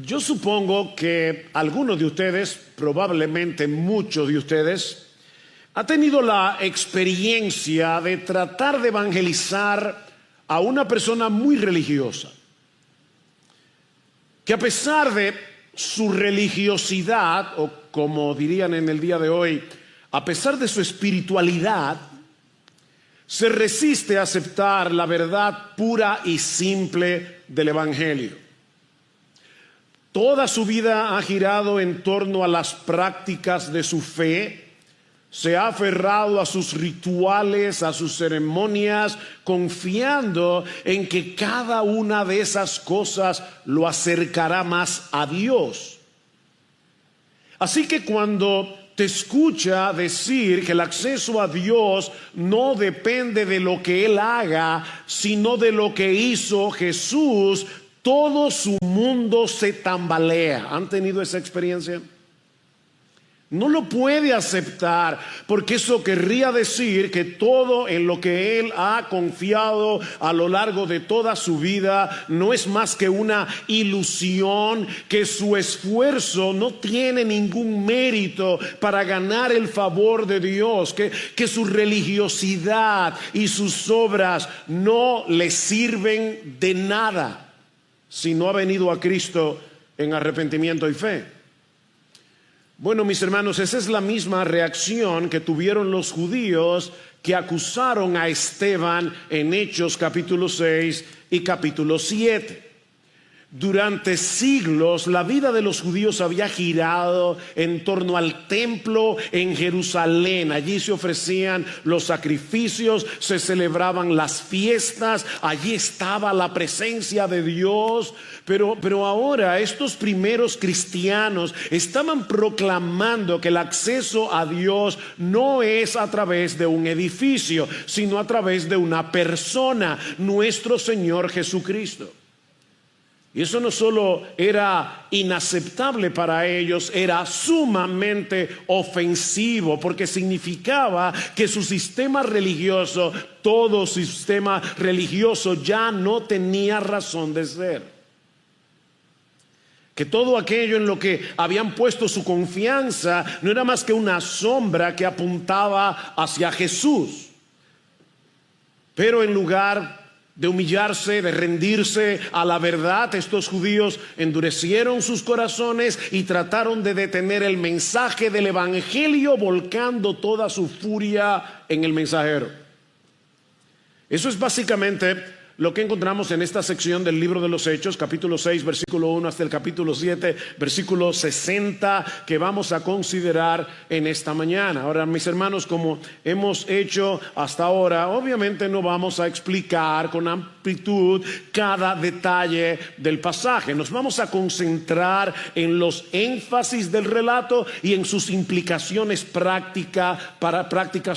Yo supongo que algunos de ustedes, probablemente muchos de ustedes, ha tenido la experiencia de tratar de evangelizar a una persona muy religiosa, que a pesar de su religiosidad, o como dirían en el día de hoy, a pesar de su espiritualidad, se resiste a aceptar la verdad pura y simple del Evangelio. Toda su vida ha girado en torno a las prácticas de su fe, se ha aferrado a sus rituales, a sus ceremonias, confiando en que cada una de esas cosas lo acercará más a Dios. Así que cuando te escucha decir que el acceso a Dios no depende de lo que Él haga, sino de lo que hizo Jesús, todo su mundo se tambalea. ¿Han tenido esa experiencia? No lo puede aceptar, porque eso querría decir que todo en lo que él ha confiado a lo largo de toda su vida no es más que una ilusión, que su esfuerzo no tiene ningún mérito para ganar el favor de Dios, que su religiosidad y sus obras no le sirven de nada si no ha venido a Cristo en arrepentimiento y fe. Bueno, mis hermanos, esa es la misma reacción que tuvieron los judíos que acusaron a Esteban en Hechos capítulo 6 y capítulo 7. Durante siglos la vida de los judíos había girado en torno al templo en Jerusalén. Allí se ofrecían los sacrificios, se celebraban las fiestas, allí estaba la presencia de Dios. Pero ahora estos primeros cristianos estaban proclamando que el acceso a Dios no es a través de un edificio, sino a través de una persona, nuestro Señor Jesucristo. Y eso no solo era inaceptable para ellos, era sumamente ofensivo, porque significaba que su sistema religioso, todo sistema religioso ya no tenía razón de ser. Que todo aquello en lo que habían puesto su confianza no era más que una sombra que apuntaba hacia Jesús. Pero en lugar de humillarse, de rendirse a la verdad, estos judíos endurecieron sus corazones y trataron de detener el mensaje del Evangelio, volcando toda su furia en el mensajero. Eso es básicamente lo que encontramos en esta sección del libro de los Hechos, capítulo 6, versículo 1 hasta el capítulo 7, versículo 60, que vamos a considerar en esta mañana. Ahora, mis hermanos, como hemos hecho hasta ahora, obviamente no vamos a explicar con amplitud cada detalle del pasaje. Nos vamos a concentrar en los énfasis del relato y en sus implicaciones prácticas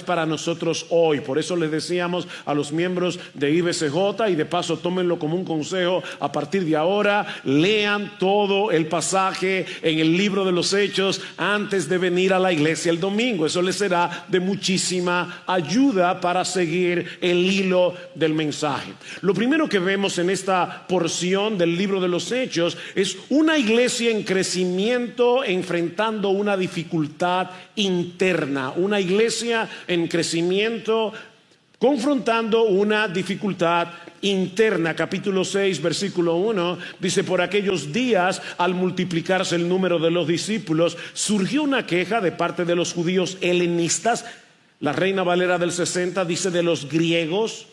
para nosotros hoy. Por eso les decíamos a los miembros de IBCJ, y de paso tómenlo como un consejo: a partir de ahora lean todo el pasaje en el libro de los Hechos antes de venir a la iglesia el domingo. Eso les será de muchísima ayuda para seguir el hilo del mensaje. Lo primero que vemos en esta porción del libro de los Hechos es una iglesia en crecimiento enfrentando una dificultad interna, una iglesia en crecimiento confrontando una dificultad interna. Capítulo 6, versículo 1 dice: por aquellos días, al multiplicarse el número de los discípulos, surgió una queja de parte de los judíos helenistas. La Reina Valera del 60 dice de los griegos,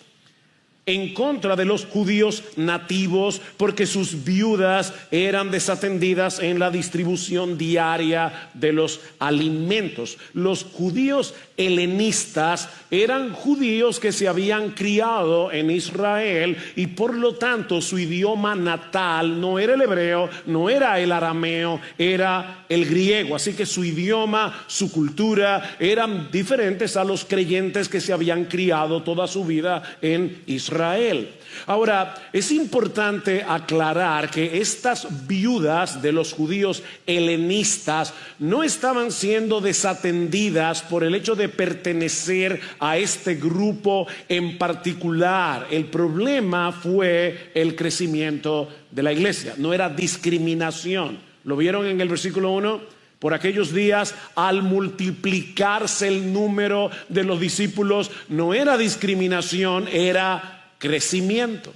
en contra de los judíos nativos, porque sus viudas eran desatendidas en la distribución diaria de los alimentos. Los judíos helenistas eran judíos que se habían criado en Israel y por lo tanto su idioma natal no era el hebreo, no era el arameo, era el griego. Así que su idioma, su cultura eran diferentes a los creyentes que se habían criado toda su vida en Israel. Israel. Ahora, es importante aclarar que estas viudas de los judíos helenistas no estaban siendo desatendidas por el hecho de pertenecer a este grupo en particular. El problema fue el crecimiento de la iglesia, no era discriminación. ¿Lo vieron en el versículo 1? Por aquellos días, al multiplicarse el número de los discípulos, no era discriminación, era crecimiento.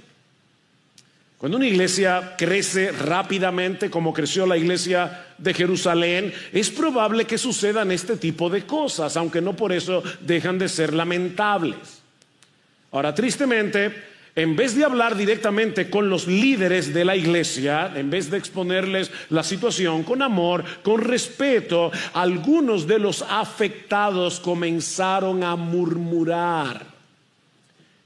Cuando una iglesia crece rápidamente, como creció la iglesia de Jerusalén, es probable que sucedan este tipo de cosas, aunque no por eso dejan de ser lamentables. Ahora, tristemente, en vez de hablar directamente con los líderes de la iglesia, en vez de exponerles la situación con amor, con respeto, algunos de los afectados comenzaron a murmurar.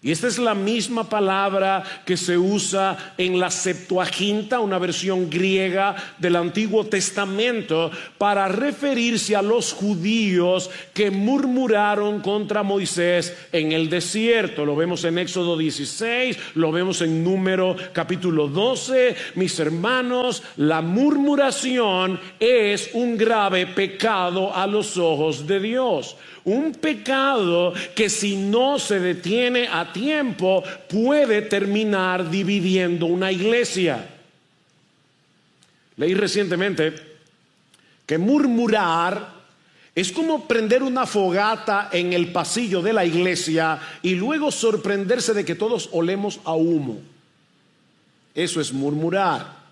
Y esta es la misma palabra que se usa en la Septuaginta, una versión griega del Antiguo Testamento, para referirse a los judíos que murmuraron contra Moisés en el desierto. Lo vemos en Éxodo 16, lo vemos en Número capítulo 12. Mis hermanos, la murmuración es un grave pecado a los ojos de Dios. Un pecado que, si no se detiene a tiempo, puede terminar dividiendo una iglesia. Leí recientemente que murmurar es como prender una fogata en el pasillo de la iglesia y luego sorprenderse de que todos olemos a humo. Eso es murmurar.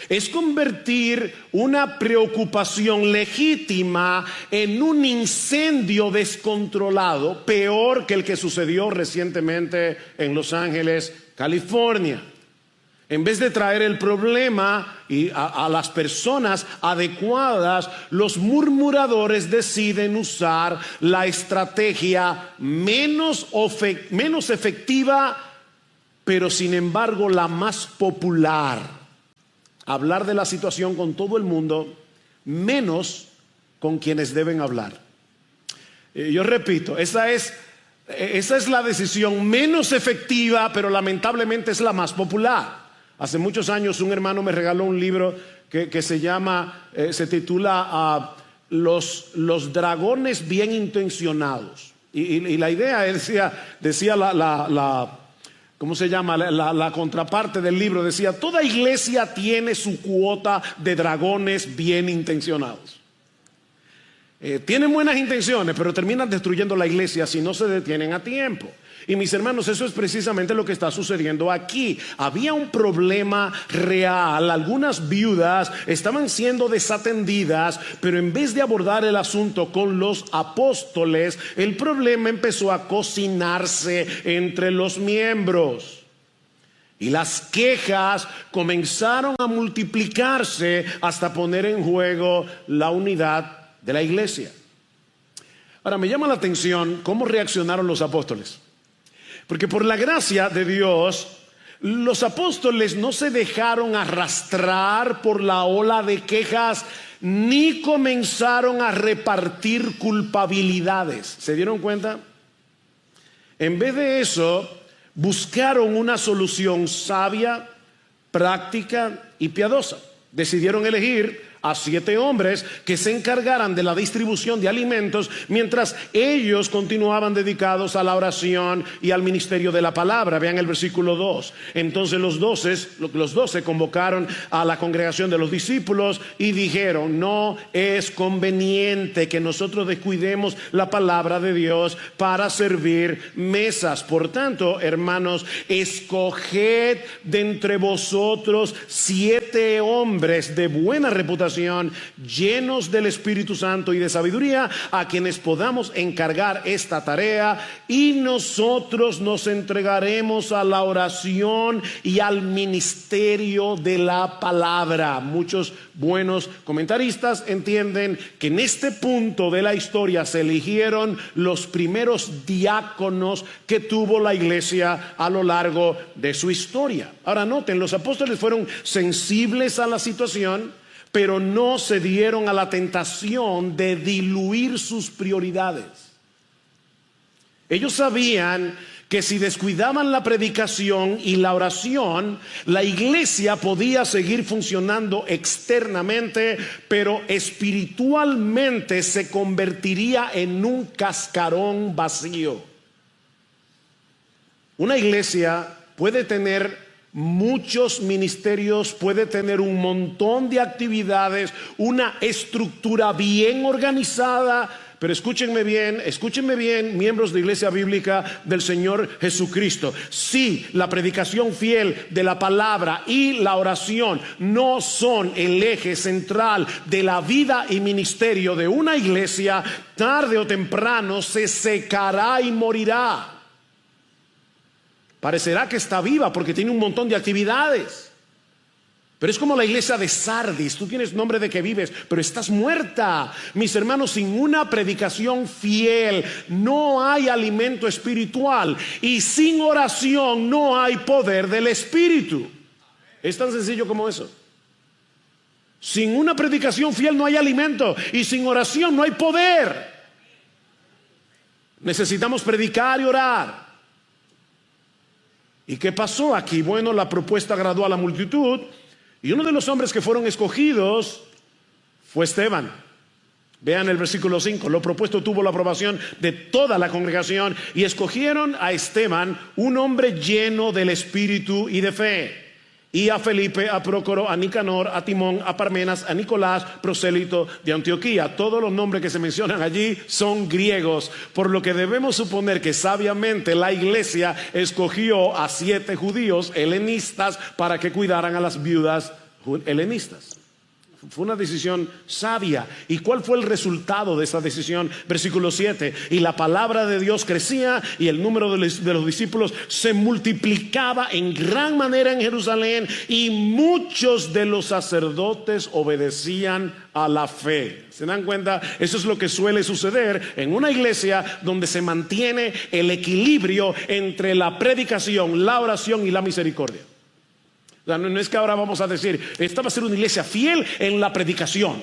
Es convertir una preocupación legítima en un incendio descontrolado, peor que el que sucedió recientemente en Los Ángeles, California. En vez de traer el problema a las personas adecuadas, los murmuradores deciden usar la estrategia menos efectiva, pero sin embargo la más popular. Hablar de la situación con todo el mundo, menos con quienes deben hablar. Yo repito, esa es la decisión menos efectiva, pero lamentablemente es la más popular. Hace muchos años un hermano me regaló un libro que se titula Los dragones bien intencionados. Y la idea decía ¿cómo se llama? La contraparte del libro decía: toda iglesia tiene su cuota de dragones bien intencionados. Tienen buenas intenciones, pero terminan destruyendo la iglesia si no se detienen a tiempo. Y mis hermanos, eso es precisamente lo que está sucediendo aquí. Había un problema real. Algunas viudas estaban siendo desatendidas, pero en vez de abordar el asunto con los apóstoles, el problema empezó a cocinarse entre los miembros. Y las quejas comenzaron a multiplicarse hasta poner en juego la unidad de la iglesia. Ahora, me llama la atención cómo reaccionaron los apóstoles. Porque por la gracia de Dios, los apóstoles no se dejaron arrastrar por la ola de quejas, ni comenzaron a repartir culpabilidades. ¿Se dieron cuenta? En vez de eso, buscaron una solución sabia, práctica y piadosa. Decidieron elegir a 7 hombres que se encargaran de la distribución de alimentos mientras ellos continuaban dedicados a la oración y al ministerio de la palabra. Vean el versículo 2. Entonces los 12 convocaron a la congregación de los discípulos y dijeron: no es conveniente que nosotros descuidemos la palabra de Dios para servir mesas. Por tanto, hermanos, escoged de entre vosotros 7 hombres de buena reputación, llenos del Espíritu Santo y de sabiduría, a quienes podamos encargar esta tarea, y nosotros nos entregaremos a la oración y al ministerio de la palabra. Muchos buenos comentaristas entienden que en este punto de la historia se eligieron los primeros diáconos que tuvo la iglesia a lo largo de su historia. Ahora noten, los apóstoles fueron sensibles a la situación, pero no se dieron a la tentación de diluir sus prioridades. Ellos sabían que si descuidaban la predicación y la oración, la iglesia podía seguir funcionando externamente, pero espiritualmente se convertiría en un cascarón vacío. Una iglesia puede tener muchos ministerios, puede tener un montón de actividades, una estructura bien organizada, pero escúchenme bien, miembros de Iglesia Bíblica del Señor Jesucristo. Si la predicación fiel de la palabra y la oración no son el eje central de la vida y ministerio de una iglesia, tarde o temprano se secará y morirá. Parecerá que está viva porque tiene un montón de actividades. Pero es como la iglesia de Sardis. Tú tienes nombre de que vives, pero estás muerta. Mis hermanos, sin una predicación fiel no hay alimento espiritual. Y sin oración no hay poder del Espíritu. Es tan sencillo como eso. Sin una predicación fiel no hay alimento. Y sin oración no hay poder. Necesitamos predicar y orar. ¿Y qué pasó aquí? Bueno, la propuesta agradó a la multitud. Y uno de los hombres que fueron escogidos fue Esteban. Vean el versículo 5. Lo propuesto tuvo la aprobación de toda la congregación y escogieron a Esteban, un hombre lleno del Espíritu y de fe. Y a Felipe, a Prócoro, a Nicanor, a Timón, a Parmenas, a Nicolás, prosélito de Antioquía. Todos los nombres que se mencionan allí son griegos, por lo que debemos suponer que sabiamente la iglesia escogió a 7 judíos helenistas para que cuidaran a las viudas helenistas. Fue una decisión sabia. ¿Y cuál fue el resultado de esa decisión? Versículo 7. Y la palabra de Dios crecía y el número de los discípulos se multiplicaba en gran manera en Jerusalén, y muchos de los sacerdotes obedecían a la fe. ¿Se dan cuenta? Eso es lo que suele suceder en una iglesia donde se mantiene el equilibrio entre la predicación, la oración y la misericordia. O sea, no es que ahora vamos a decir, esta va a ser una iglesia fiel en la predicación,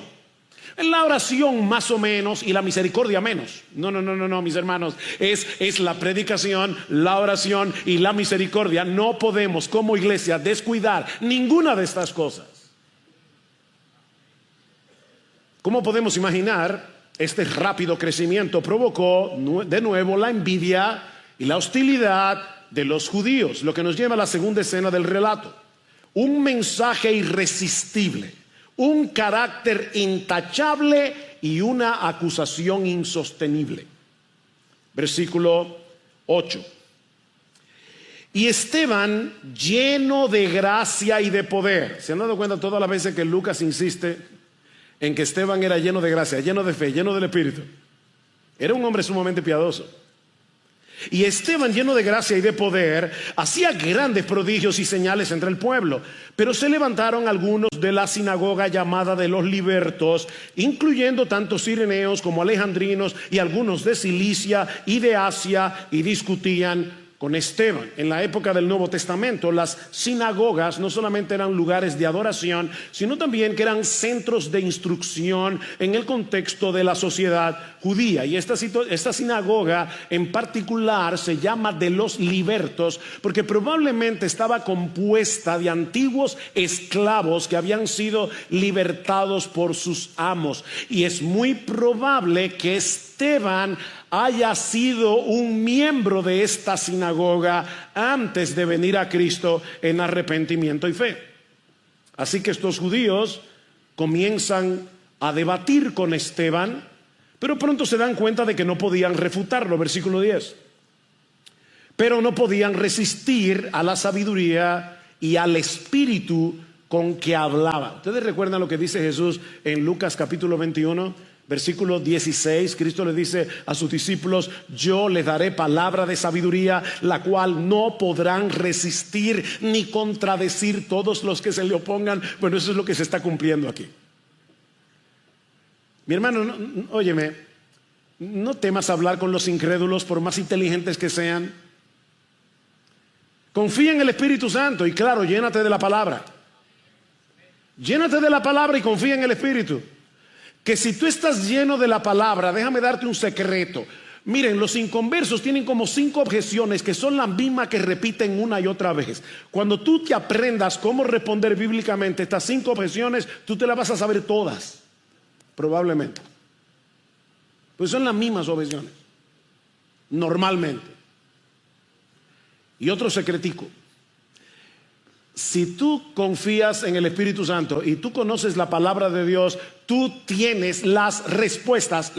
en la oración más o menos y la misericordia menos. No, mis hermanos, es la predicación, la oración y la misericordia. No podemos como iglesia descuidar ninguna de estas cosas. ¿Cómo podemos imaginar? Este rápido crecimiento provocó de nuevo la envidia y la hostilidad de los judíos, lo que nos lleva a la segunda escena del relato. Un mensaje irresistible, un carácter intachable y una acusación insostenible. Versículo 8. Y Esteban, lleno de gracia y de poder. ¿Se han dado cuenta todas las veces que Lucas insiste en que Esteban era lleno de gracia, lleno de fe, lleno del Espíritu? Era un hombre sumamente piadoso. Y Esteban, lleno de gracia y de poder, hacía grandes prodigios y señales entre el pueblo. Pero se levantaron algunos de la sinagoga llamada de los libertos, incluyendo tanto cireneos como alejandrinos y algunos de Cilicia y de Asia, y discutían con Esteban. En la época del Nuevo Testamento, las sinagogas no solamente eran lugares de adoración, sino también que eran centros de instrucción en el contexto de la sociedad judía. Y esta sinagoga en particular se llama de los libertos, porque probablemente estaba compuesta de antiguos esclavos que habían sido libertados por sus amos. Y es muy probable que Esteban haya sido un miembro de esta sinagoga antes de venir a Cristo en arrepentimiento y fe. Así que estos judíos comienzan a debatir con Esteban, pero pronto se dan cuenta de que no podían refutarlo. Versículo 10. Pero no podían resistir a la sabiduría y al espíritu con que hablaba. ¿Ustedes recuerdan lo que dice Jesús en Lucas capítulo 21? Versículo 16, Cristo le dice a sus discípulos: yo les daré palabra de sabiduría, la cual no podrán resistir ni contradecir todos los que se le opongan. Bueno, eso es lo que se está cumpliendo aquí. Mi hermano, óyeme, no temas hablar con los incrédulos por más inteligentes que sean. Confía en el Espíritu Santo y claro, llénate de la palabra. Llénate de la palabra y confía en el Espíritu. Que si tú estás lleno de la palabra, déjame darte un secreto: Miren, los inconversos tienen como 5 objeciones que son las mismas que repiten una y otra vez. Cuando tú te aprendas cómo responder bíblicamente estas 5 objeciones, tú te las vas a saber todas, probablemente. Pues son las mismas objeciones, normalmente. Y otro secretico. Si tú confías en el Espíritu Santo y tú conoces la palabra de Dios, tú tienes las respuestas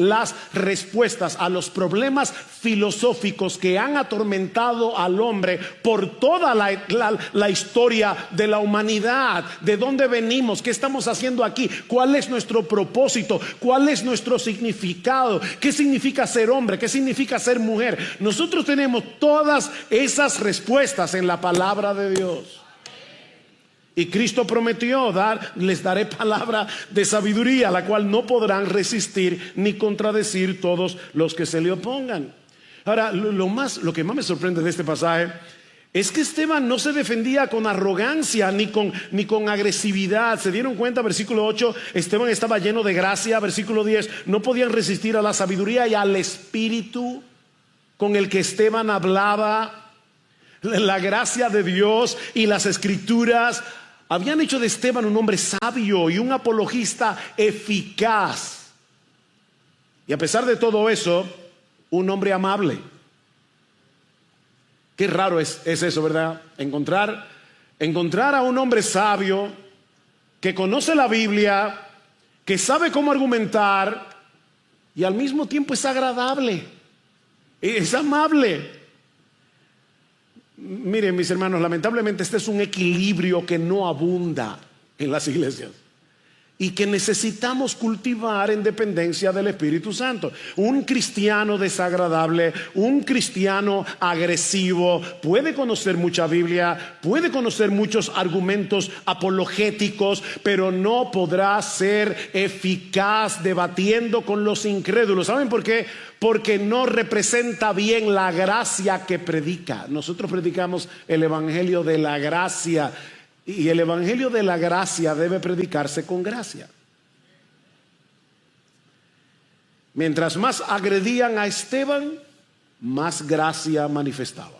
a los problemas filosóficos que han atormentado al hombre por toda la historia de la humanidad. ¿De dónde venimos? ¿Qué estamos haciendo aquí? ¿Cuál es nuestro propósito? ¿Cuál es nuestro significado? ¿Qué significa ser hombre? ¿Qué significa ser mujer? Nosotros tenemos todas esas respuestas en la palabra de Dios. Y Cristo prometió les daré palabra de sabiduría, la cual no podrán resistir ni contradecir todos los que se le opongan. Ahora, lo que más me sorprende de este pasaje es que Esteban no se defendía con arrogancia ni con agresividad. ¿Se dieron cuenta? Versículo 8, Esteban estaba lleno de gracia. Versículo 10, no podían resistir a la sabiduría y al espíritu con el que Esteban hablaba. La gracia de Dios y las escrituras habían hecho de Esteban un hombre sabio y un apologista eficaz. Y a pesar de todo eso, un hombre amable. Qué raro es eso, ¿verdad? Encontrar a un hombre sabio que conoce la Biblia, que sabe cómo argumentar y al mismo tiempo es agradable, es amable. Miren, mis hermanos, lamentablemente este es un equilibrio que no abunda en las iglesias y que necesitamos cultivar en dependencia del Espíritu Santo. Un cristiano desagradable, un cristiano agresivo puede conocer mucha Biblia, puede conocer muchos argumentos apologéticos, pero no podrá ser eficaz debatiendo con los incrédulos. ¿Saben por qué? Porque no representa bien la gracia que predica. Nosotros predicamos el evangelio de la gracia. Y el evangelio de la gracia debe predicarse con gracia. Mientras más agredían a Esteban, más gracia manifestaba.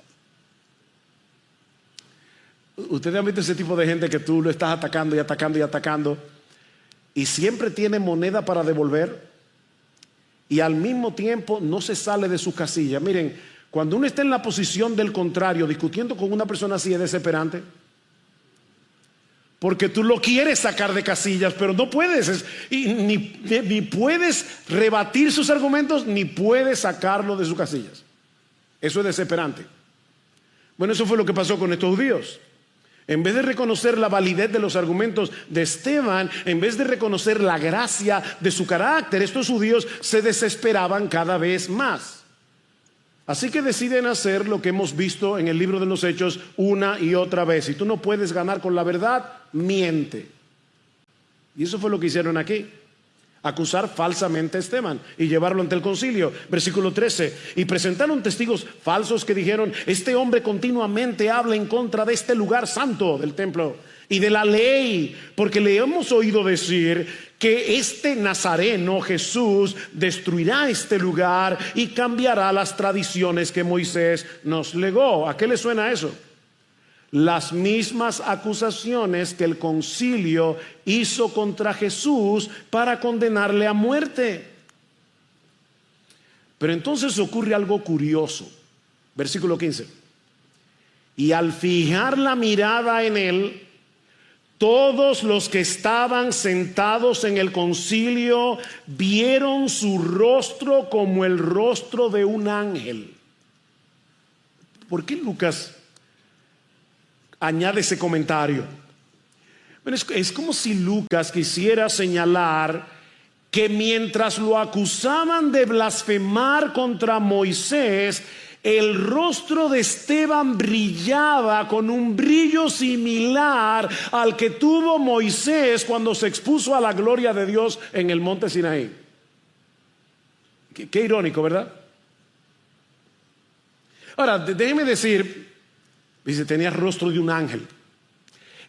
Ustedes han visto ese tipo de gente que tú lo estás atacando y atacando y atacando y siempre tiene moneda para devolver y al mismo tiempo no se sale de su casilla. Miren, cuando uno está en la posición del contrario, discutiendo con una persona así, es desesperante. Porque tú lo quieres sacar de casillas, pero no puedes. Ni puedes rebatir sus argumentos, ni puedes sacarlo de sus casillas. Eso es desesperante. Bueno, eso fue lo que pasó con estos judíos. En vez de reconocer la validez de los argumentos de Esteban, en vez de reconocer la gracia de su carácter, estos judíos se desesperaban cada vez más. Así que deciden hacer lo que hemos visto en el libro de los Hechos una y otra vez. Si tú no puedes ganar con la verdad, miente. Y eso fue lo que hicieron aquí. Acusar falsamente a Esteban y llevarlo ante el concilio. Versículo 13. Y presentaron testigos falsos que dijeron: este hombre continuamente habla en contra de este lugar santo del templo y de la ley, porque le hemos oído decir que este Nazareno Jesús destruirá este lugar y cambiará las tradiciones que Moisés nos legó. ¿A qué le suena eso? Las mismas acusaciones que el concilio hizo contra Jesús para condenarle a muerte. Pero entonces ocurre algo curioso. Versículo 15. Y al fijar la mirada en él, todos los que estaban sentados en el concilio vieron su rostro como el rostro de un ángel. ¿Por qué Lucas añade ese comentario? Bueno, es como si Lucas quisiera señalar que mientras lo acusaban de blasfemar contra Moisés, el rostro de Esteban brillaba con un brillo similar al que tuvo Moisés cuando se expuso a la gloria de Dios en el monte Sinaí. Qué irónico, ¿verdad? Ahora, déjeme decir, dice, tenía rostro de un ángel.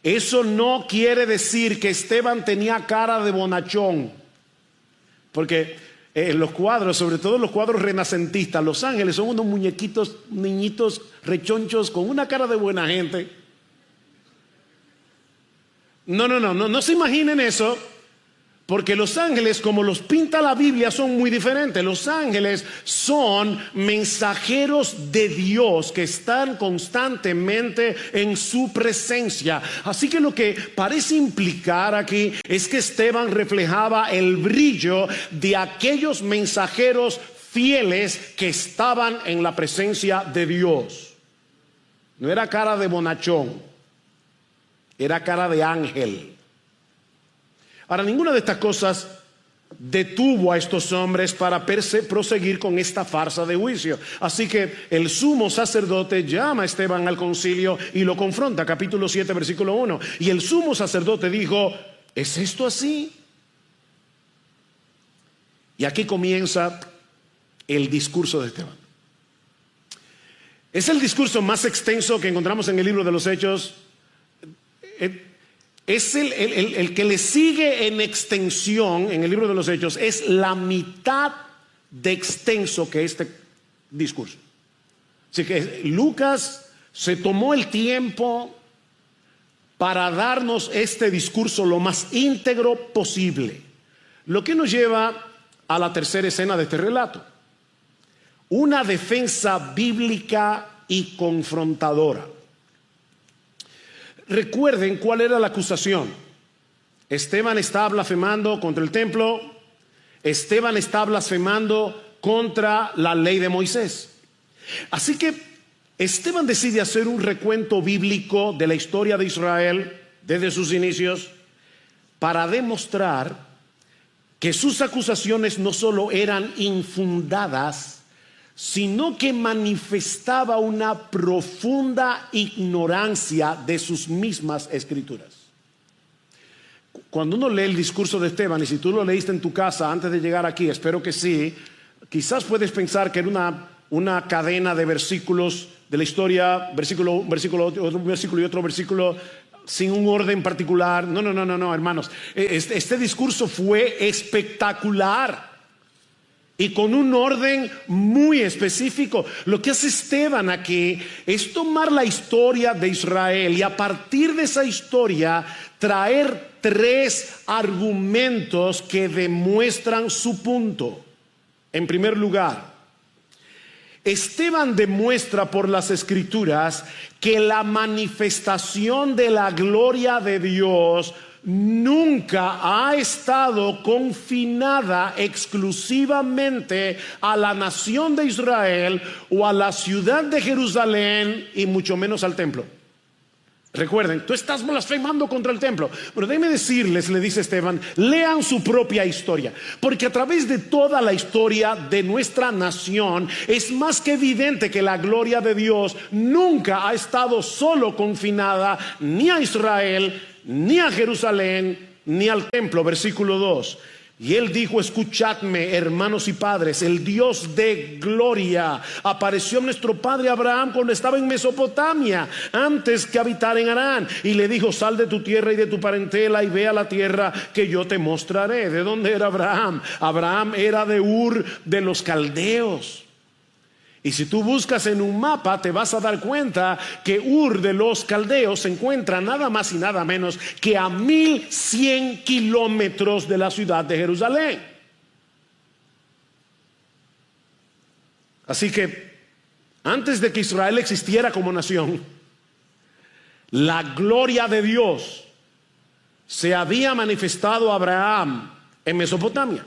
Eso no quiere decir que Esteban tenía cara de bonachón, porque los cuadros, sobre todo los cuadros renacentistas, los ángeles son unos muñequitos, niñitos rechonchos con una cara de buena gente. No se imaginen eso, porque los ángeles, como los pinta la Biblia, son muy diferentes. Los ángeles son mensajeros de Dios que están constantemente en su presencia. Así que lo que parece implicar aquí es que Esteban reflejaba el brillo de aquellos mensajeros fieles que estaban en la presencia de Dios. No era cara de bonachón, era cara de ángel. Ahora, ninguna de estas cosas detuvo a estos hombres para proseguir con esta farsa de juicio. Así que el sumo sacerdote llama a Esteban al concilio y lo confronta, capítulo 7, versículo 1. Y el sumo sacerdote dijo: ¿es esto así? Y aquí comienza el discurso de Esteban. Es el discurso más extenso que encontramos en el libro de los Hechos. Es el que le sigue en extensión en el libro de los Hechos, es la mitad de extenso que este discurso. Así que Lucas se tomó el tiempo para darnos este discurso lo más íntegro posible. Lo que nos lleva a la tercera escena de este relato: una defensa bíblica y confrontadora. Recuerden cuál era la acusación. Esteban está blasfemando contra el templo. Esteban está blasfemando contra la ley de Moisés. Así que Esteban decide hacer un recuento bíblico de la historia de Israel desde sus inicios para demostrar que sus acusaciones no solo eran infundadas, sino que manifestaba una profunda ignorancia de sus mismas escrituras. Cuando uno lee el discurso de Esteban, y si tú lo leíste en tu casa antes de llegar aquí, espero que sí, quizás puedes pensar que era una cadena de versículos de la historia, versículo, otro versículo y otro versículo, sin un orden particular. No, hermanos. Este discurso fue espectacular y con un orden muy específico. Lo que hace Esteban aquí es tomar la historia de Israel y a partir de esa historia traer 3 argumentos que demuestran su punto. En primer lugar, Esteban demuestra por las escrituras que la manifestación de la gloria de Dios nunca ha estado confinada exclusivamente a la nación de Israel o a la ciudad de Jerusalén y mucho menos al templo. Recuerden, tú estás blasfemando contra el templo. Pero déjenme decirles, le dice Esteban, lean su propia historia, porque a través de toda la historia de nuestra nación es más que evidente que la gloria de Dios nunca ha estado solo confinada ni a Israel, ni a Jerusalén, ni al templo. Versículo 2. Y él dijo: escuchadme, hermanos y padres, el Dios de gloria apareció a nuestro padre Abraham cuando estaba en Mesopotamia, antes que habitar en Harán, y le dijo: sal de tu tierra y de tu parentela y ve a la tierra que yo te mostraré. ¿De dónde era Abraham? Abraham era de Ur de los Caldeos. Y si tú buscas en un mapa te vas a dar cuenta que Ur de los Caldeos se encuentra nada más y nada menos que a 1100 kilómetros de la ciudad de Jerusalén. Así que antes de que Israel existiera como nación, la gloria de Dios se había manifestado a Abraham en Mesopotamia.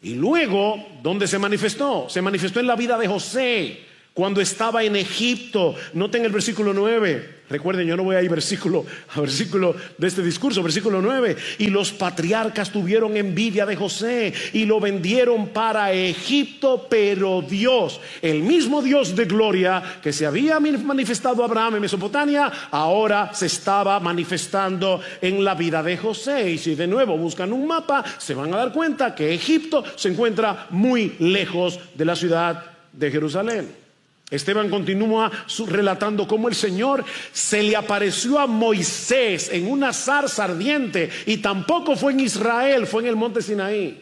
Y luego, ¿dónde se manifestó? Se manifestó en la vida de José, cuando estaba en Egipto. Noten el versículo 9. Recuerden, yo no voy a ir versículo a versículo de este discurso. Versículo 9. Y los patriarcas tuvieron envidia de José y lo vendieron para Egipto. Pero Dios, el mismo Dios de gloria que se había manifestado a Abraham en Mesopotamia, ahora se estaba manifestando en la vida de José. Y si de nuevo buscan un mapa, se van a dar cuenta que Egipto se encuentra muy lejos de la ciudad de Jerusalén. Esteban continúa relatando cómo el Señor se le apareció a Moisés en una zarza ardiente, y tampoco fue en Israel, fue en el monte Sinaí.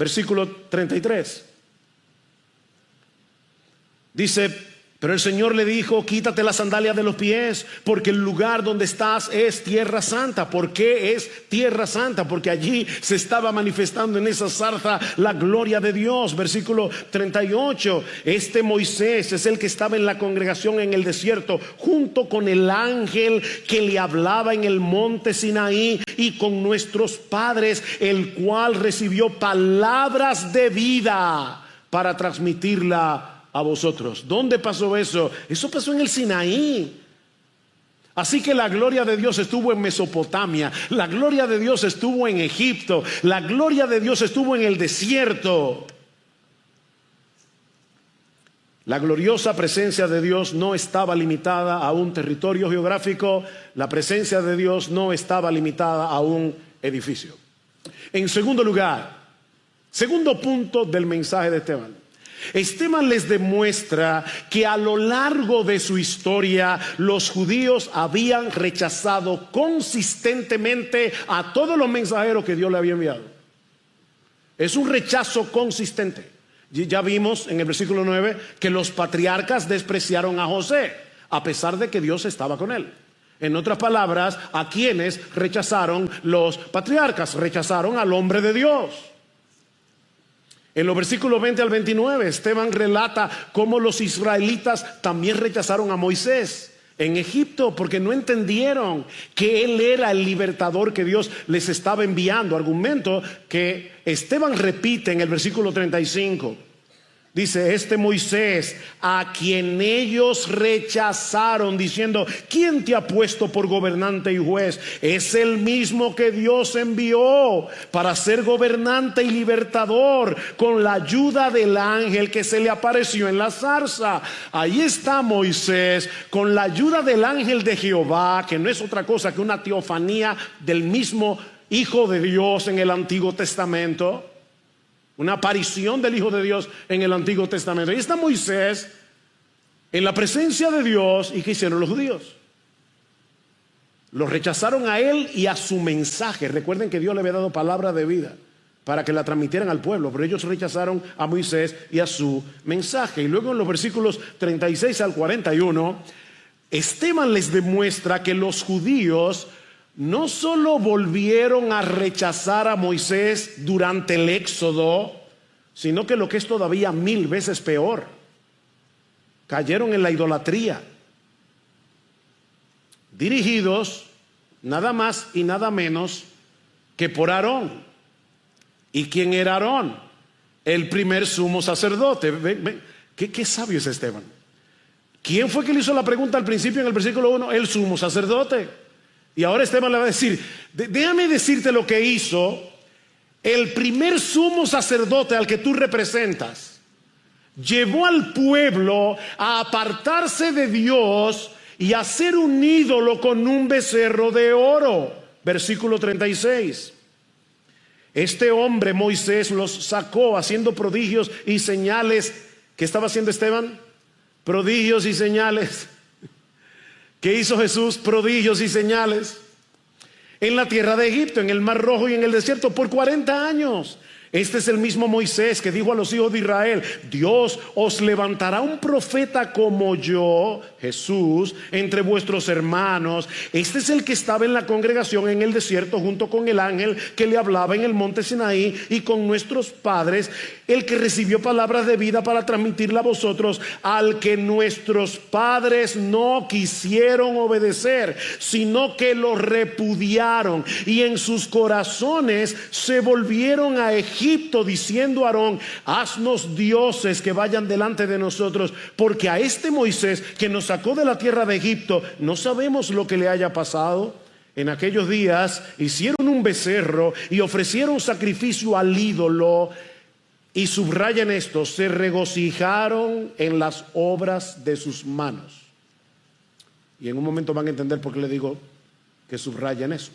Versículo 33. Dice: pero el Señor le dijo: quítate las sandalias de los pies, porque el lugar donde estás es tierra santa. ¿Por qué es tierra santa? Porque allí se estaba manifestando en esa zarza la gloria de Dios. Versículo 38. Este Moisés es el que estaba en la congregación en el desierto, junto con el ángel que le hablaba en el monte Sinaí, y con nuestros padres, el cual recibió palabras de vida para transmitirla a vosotros. ¿Dónde pasó eso? Eso pasó en el Sinaí. Así que la gloria de Dios estuvo en Mesopotamia, la gloria de Dios estuvo en Egipto, la gloria de Dios estuvo en el desierto. La gloriosa presencia de Dios no estaba limitada a un territorio geográfico. La presencia de Dios no estaba limitada a un edificio. En segundo lugar, segundo punto del mensaje de Esteban. Esteban les demuestra que a lo largo de su historia los judíos habían rechazado consistentemente a todos los mensajeros que Dios le había enviado. Es un rechazo consistente. Ya vimos en el versículo 9 que los patriarcas despreciaron a José, a pesar de que Dios estaba con él. En otras palabras, ¿a quienes rechazaron los patriarcas? Rechazaron al hombre de Dios. En los versículos 20 al 29, Esteban relata cómo los israelitas también rechazaron a Moisés en Egipto, porque no entendieron que él era el libertador que Dios les estaba enviando. Argumento que Esteban repite en el versículo 35. Dice: este Moisés a quien ellos rechazaron, diciendo: ¿quién te ha puesto por gobernante y juez? Es el mismo que Dios envió para ser gobernante y libertador, con la ayuda del ángel que se le apareció en la zarza. Ahí está Moisés con la ayuda del ángel de Jehová, que no es otra cosa que una teofanía del mismo Hijo de Dios en el Antiguo Testamento. Una aparición del Hijo de Dios en el Antiguo Testamento. Ahí está Moisés en la presencia de Dios. ¿Y qué hicieron los judíos? Los rechazaron a él y a su mensaje. Recuerden que Dios le había dado palabra de vida para que la transmitieran al pueblo, pero ellos rechazaron a Moisés y a su mensaje. Y luego en los versículos 36 al 41, Esteban les demuestra que los judíos no solo volvieron a rechazar a Moisés durante el éxodo, sino que lo que es todavía 1000 veces peor, cayeron en la idolatría, dirigidos nada más y nada menos que por Aarón. ¿Y quién era Aarón? El primer sumo sacerdote. ¿Qué sabio es Esteban? ¿Quién fue que le hizo la pregunta al principio en el versículo 1? El sumo sacerdote. Y ahora Esteban le va a decir: déjame decirte lo que hizo el primer sumo sacerdote al que tú representas. Llevó al pueblo a apartarse de Dios y a hacer un ídolo con un becerro de oro. Versículo 36. Este hombre Moisés los sacó haciendo prodigios y señales. ¿Qué estaba haciendo Esteban? Prodigios y señales. ¿Qué hizo Jesús? Prodigios y señales en la tierra de Egipto, en el Mar Rojo y en el desierto por 40 años. Este es el mismo Moisés que dijo a los hijos de Israel: Dios os levantará un profeta como yo, Jesús, entre vuestros hermanos. Este es el que estaba en la congregación en el desierto junto con el ángel que le hablaba en el monte Sinaí, y con nuestros padres, el que recibió palabras de vida para transmitirla a vosotros, al que nuestros padres no quisieron obedecer, sino que lo repudiaron, y en sus corazones se volvieron a Egipto, diciendo a Aarón: haznos dioses que vayan delante de nosotros, porque a este Moisés que nos sacó de la tierra de Egipto no sabemos lo que le haya pasado. En aquellos días hicieron un becerro y ofrecieron sacrificio al ídolo, y subrayan esto: se regocijaron en las obras de sus manos. Y en un momento van a entender por qué le digo que subrayan eso.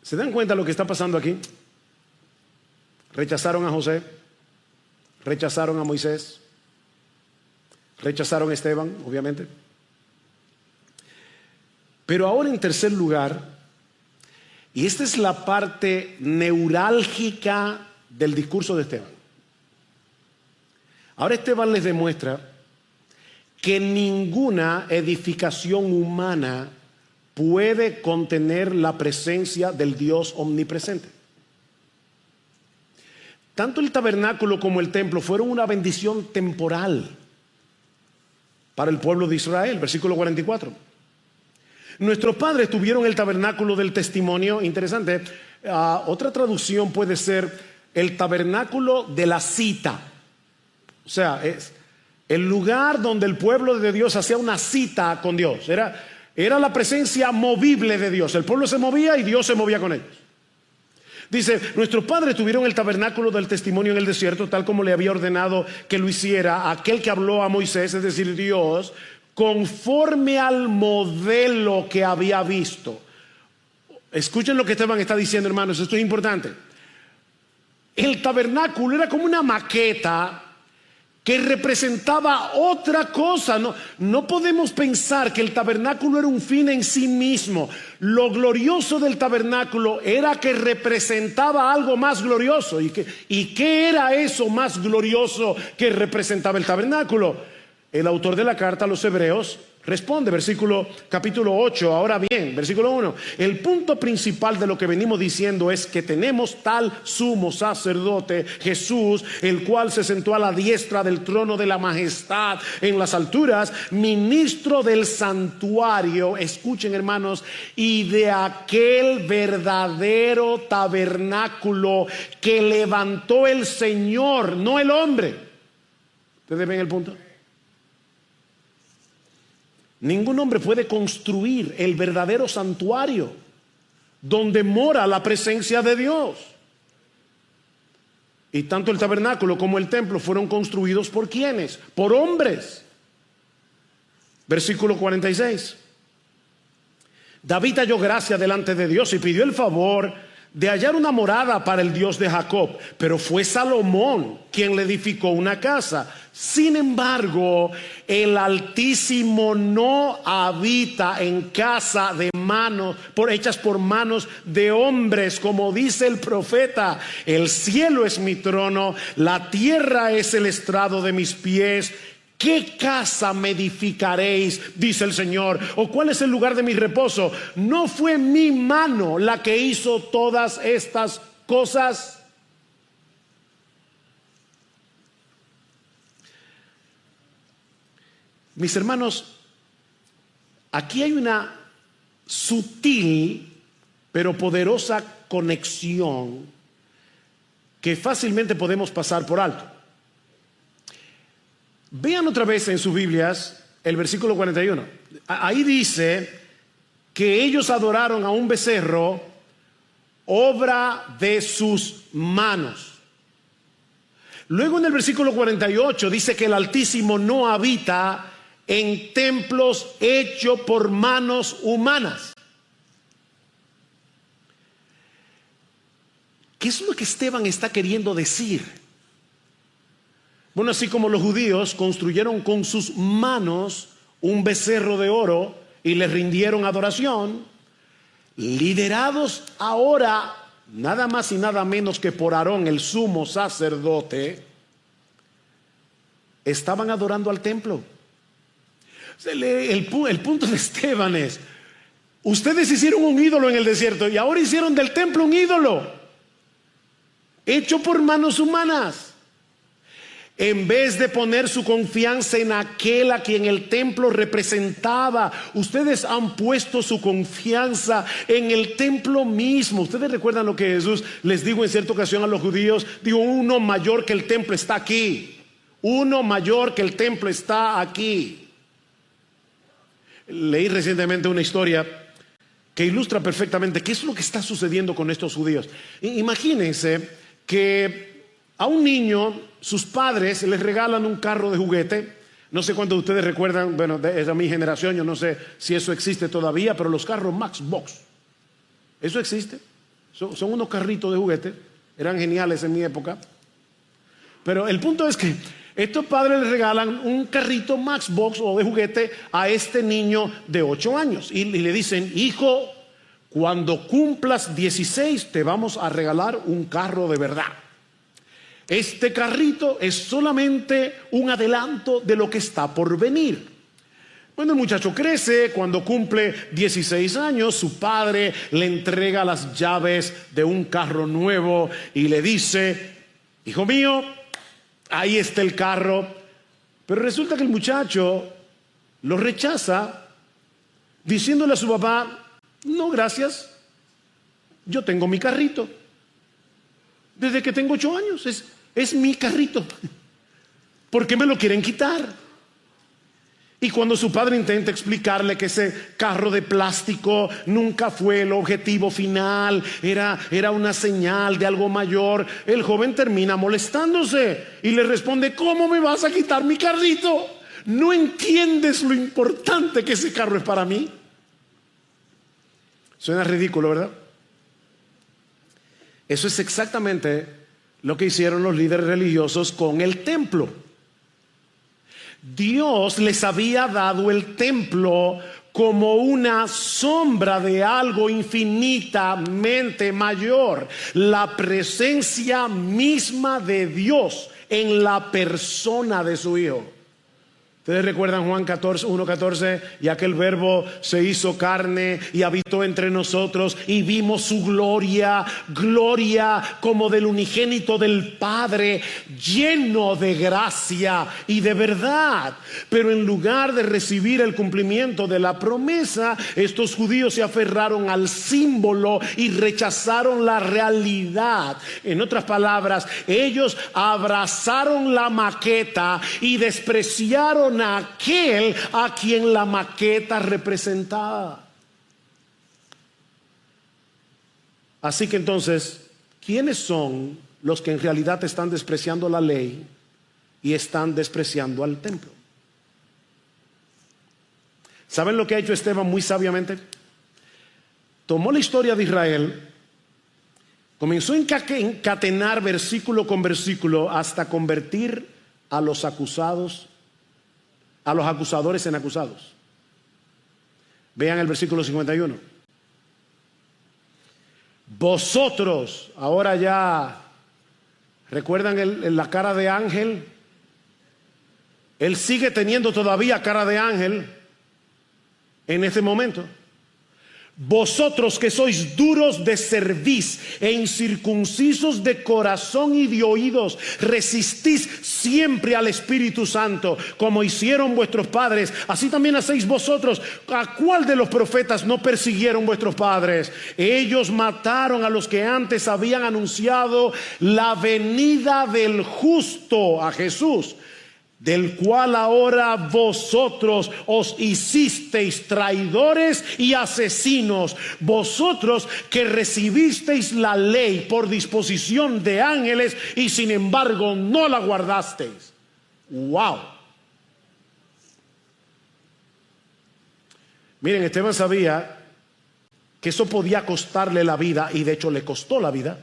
¿Se dan cuenta de lo que está pasando aquí? Rechazaron a José, rechazaron a Moisés, rechazaron a Esteban, obviamente. Pero ahora, en tercer lugar, Y esta es la parte neurálgica del discurso de Esteban. Ahora Esteban les demuestra que ninguna edificación humana puede contener la presencia del Dios omnipresente. Tanto el tabernáculo como el templo fueron una bendición temporal para el pueblo de Israel. Versículo 44. Nuestros padres tuvieron el tabernáculo del testimonio. Interesante. Otra traducción puede ser el tabernáculo de la cita. O sea, es el lugar donde el pueblo de Dios hacía una cita con Dios. Era la presencia movible de Dios. El pueblo se movía y Dios se movía con ellos. Dice, nuestros padres tuvieron el tabernáculo del testimonio en el desierto, tal como le había ordenado que lo hiciera aquel que habló a Moisés, es decir, Dios, conforme al modelo que había visto. Escuchen lo que Esteban está diciendo, hermanos, esto es importante. El tabernáculo era como una maqueta que representaba otra cosa. No podemos pensar que el tabernáculo era un fin en sí mismo. Lo glorioso del tabernáculo era que representaba algo más glorioso. ¿Y qué era eso más glorioso que representaba el tabernáculo? El autor de la carta a los Hebreos responde, capítulo 8, ahora bien, versículo 1. El punto principal de lo que venimos diciendo es que tenemos tal sumo sacerdote, Jesús, el cual se sentó a la diestra del trono de la majestad en las alturas, ministro del santuario, escuchen hermanos, y de aquel verdadero tabernáculo que levantó el Señor, no el hombre. ¿Ustedes ven el punto? Ningún hombre puede construir el verdadero santuario donde mora la presencia de Dios. Y tanto el tabernáculo como el templo fueron construidos ¿por quiénes? Por hombres. Versículo 46. David halló gracia delante de Dios y pidió el favor de hallar una morada para el Dios de Jacob, pero fue Salomón quien le edificó una casa. Sin embargo, el Altísimo no habita en casa de manos, hechas por manos de hombres, como dice el profeta. El cielo es mi trono, la tierra es el estrado de mis pies. ¿Qué casa me edificaréis? Dice el Señor. ¿O cuál es el lugar de mi reposo? ¿No fue mi mano la que hizo todas estas cosas? Mis hermanos, aquí hay una sutil pero poderosa conexión que fácilmente podemos pasar por alto. Vean otra vez en sus Biblias el versículo 41. Ahí dice que ellos adoraron a un becerro, obra de sus manos. Luego en el versículo 48 dice que el Altísimo no habita en templos hechos por manos humanas. ¿Qué es lo que Esteban está queriendo decir? Bueno, así como los judíos construyeron con sus manos un becerro de oro y le rindieron adoración, liderados ahora nada más y nada menos que por Aarón, el sumo sacerdote, estaban adorando al templo. El punto de Esteban es: ustedes hicieron un ídolo en el desierto y ahora hicieron del templo un ídolo hecho por manos humanas. En vez de poner su confianza en aquel a quien el templo representaba, ustedes han puesto su confianza en el templo mismo. Ustedes recuerdan lo que Jesús les dijo en cierta ocasión a los judíos. Dijo: uno mayor que el templo está aquí. Uno mayor que el templo está aquí. Leí recientemente una historia que ilustra perfectamente qué es lo que está sucediendo con estos judíos. Imagínense que a un niño sus padres les regalan un carro de juguete. No sé cuántos de ustedes recuerdan, bueno, es a mi generación, yo no sé si eso existe todavía, pero los carros Matchbox, ¿eso existe? Son unos carritos de juguete, eran geniales en mi época. Pero el punto es que estos padres le regalan un carrito Matchbox o de juguete a este niño de 8 años y le dicen: hijo, cuando cumplas 16 te vamos a regalar un carro de verdad. Este carrito es solamente un adelanto de lo que está por venir. Bueno, el muchacho crece. Cuando cumple 16 años, su padre le entrega las llaves de un carro nuevo y le dice: hijo mío, ahí está el carro. Pero resulta que el muchacho lo rechaza, diciéndole a su papá: no, gracias, yo tengo mi carrito. Desde que tengo 8 años, es mi carrito. ¿Por qué me lo quieren quitar? Y cuando su padre intenta explicarle que ese carro de plástico nunca fue el objetivo final, era una señal de algo mayor, el joven termina molestándose y le responde: ¿cómo me vas a quitar mi carrito? ¿No entiendes lo importante que ese carro es para mí? Suena ridículo, ¿verdad? Eso es exactamente lo que hicieron los líderes religiosos con el templo. Dios les había dado el templo como una sombra de algo infinitamente mayor, la presencia misma de Dios en la persona de su Hijo. Ustedes recuerdan Juan 1:14, y aquel verbo se hizo carne y habitó entre nosotros y vimos su gloria, gloria como del unigénito del Padre, lleno de gracia y de verdad. Pero en lugar de recibir el cumplimiento de la promesa, estos judíos se aferraron al símbolo y rechazaron la realidad. En otras palabras, ellos abrazaron la maqueta y despreciaron a aquel a quien la maqueta representaba. Así que entonces, ¿quiénes son los que en realidad están despreciando la ley y están despreciando al templo? ¿Saben lo que ha hecho Esteban muy sabiamente? Tomó la historia de Israel, comenzó a encadenar versículo con versículo hasta convertir a los acusadores en acusados. Vean el versículo 51. Vosotros, ahora ya, ¿recuerdan la cara de ángel? Él sigue teniendo todavía cara de ángel en este momento. Vosotros que sois duros de cerviz e incircuncisos de corazón y de oídos, resistís siempre al Espíritu Santo, como hicieron vuestros padres, así también hacéis vosotros. ¿A cuál de los profetas no persiguieron vuestros padres? Ellos mataron a los que antes habían anunciado la venida del justo, a Jesús, del cual ahora vosotros os hicisteis traidores y asesinos, vosotros que recibisteis la ley por disposición de ángeles y sin embargo no la guardasteis. ¡Wow! Miren, Esteban sabía que eso podía costarle la vida, y de hecho le costó la vida.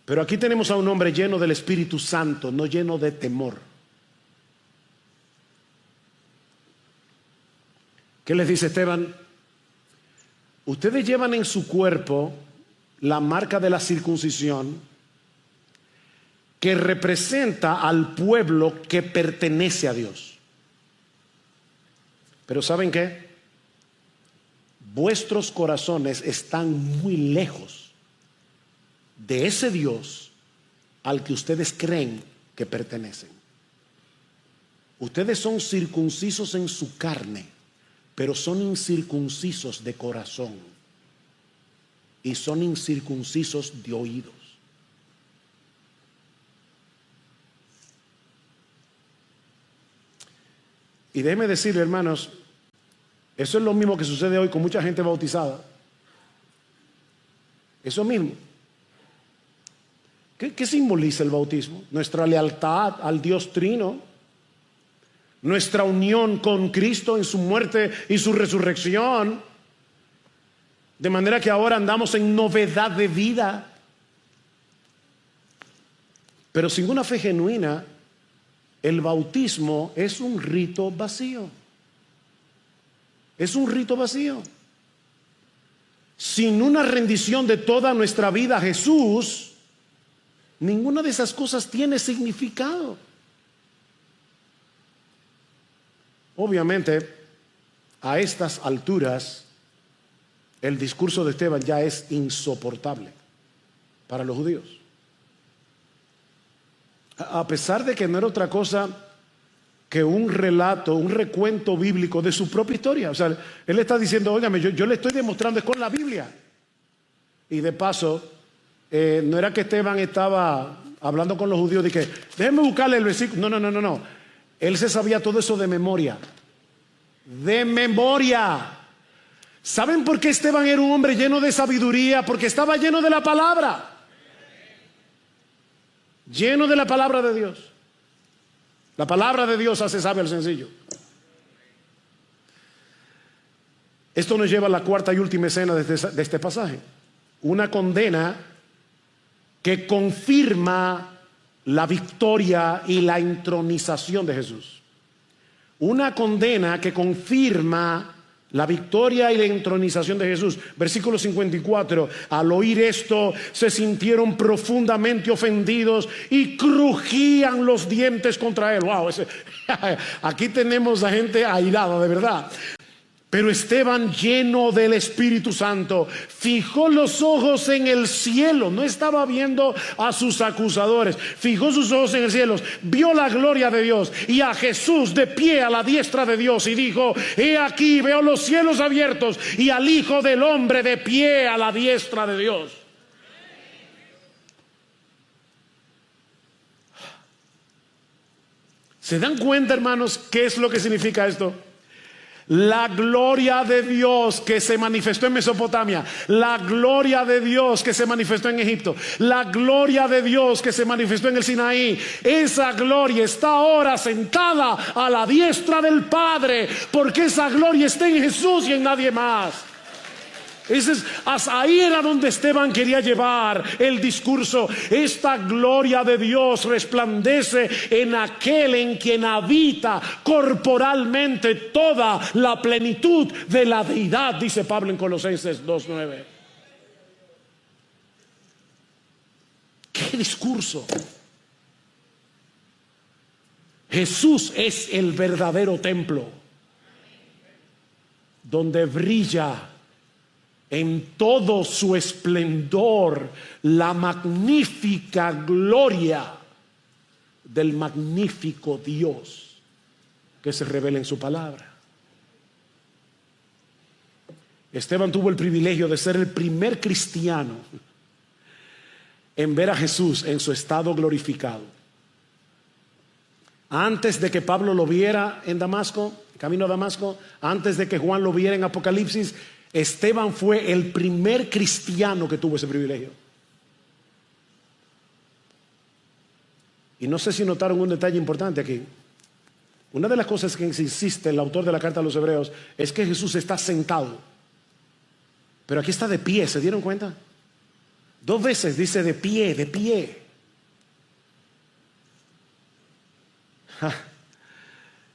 Pero aquí tenemos a un hombre lleno del Espíritu Santo, no lleno de temor. ¿Qué les dice Esteban? Ustedes llevan en su cuerpo la marca de la circuncisión, que representa al pueblo que pertenece a Dios. Pero ¿saben qué? Vuestros corazones están muy lejos de ese Dios al que ustedes creen que pertenecen. Ustedes son circuncisos en su carne, pero son incircuncisos de corazón y son incircuncisos de oídos. Y déjenme decirle, hermanos, eso es lo mismo que sucede hoy con mucha gente bautizada. Eso mismo. ¿Qué simboliza el bautismo? Nuestra lealtad al Dios Trino, nuestra unión con Cristo en su muerte y su resurrección, de manera que ahora andamos en novedad de vida. Pero sin una fe genuina, el bautismo es un rito vacío. Es un rito vacío. Sin una rendición de toda nuestra vida a Jesús, ninguna de esas cosas tiene significado. Obviamente, a estas alturas, el discurso de Esteban ya es insoportable para los judíos. A pesar de que no era otra cosa que un relato, un recuento bíblico de su propia historia. O sea, él está diciendo, óigame, yo le estoy demostrando es con la Biblia. Y de paso, no era que Esteban estaba hablando con los judíos de que, déjenme buscarle el versículo. No. Él se sabía todo eso de memoria. De memoria. ¿Saben por qué Esteban era un hombre lleno de sabiduría? Porque estaba lleno de la palabra. Lleno de la palabra de Dios. La palabra de Dios hace sabio al sencillo. Esto nos lleva a la cuarta y última escena de este pasaje. Una condena que confirma la victoria y la entronización de Jesús. Una condena que confirma la victoria y la entronización de Jesús. Versículo 54. Al oír esto, se sintieron profundamente ofendidos y crujían los dientes contra él. Wow, aquí tenemos a gente airada, de verdad. Pero Esteban, lleno del Espíritu Santo, fijó los ojos en el cielo. No estaba viendo a sus acusadores. Fijó sus ojos en el cielo. Vio la gloria de Dios y a Jesús de pie a la diestra de Dios. Y dijo, he aquí, veo los cielos abiertos y al Hijo del Hombre de pie a la diestra de Dios. ¿Se dan cuenta, hermanos, qué es lo que significa esto? La gloria de Dios que se manifestó en Mesopotamia, la gloria de Dios que se manifestó en Egipto, la gloria de Dios que se manifestó en el Sinaí, esa gloria está ahora sentada a la diestra del Padre, porque esa gloria está en Jesús y en nadie más. Ahí era donde Esteban quería llevar el discurso. Esta gloria de Dios resplandece en aquel en quien habita corporalmente toda la plenitud de la deidad, dice Pablo en Colosenses 2:9. ¿Qué discurso? Jesús es el verdadero templo donde brilla en todo su esplendor la magnífica gloria del magnífico Dios que se revela en su palabra. Esteban tuvo el privilegio de ser el primer cristiano en ver a Jesús en su estado glorificado. Antes de que Pablo lo viera en Damasco, camino a Damasco, antes de que Juan lo viera en Apocalipsis, Esteban fue el primer cristiano que tuvo ese privilegio. Y no sé si notaron un detalle importante aquí. Una de las cosas que insiste el autor de la carta a los Hebreos es que Jesús está sentado, pero aquí está de pie. ¿Se dieron cuenta? 2 veces dice de pie, de pie.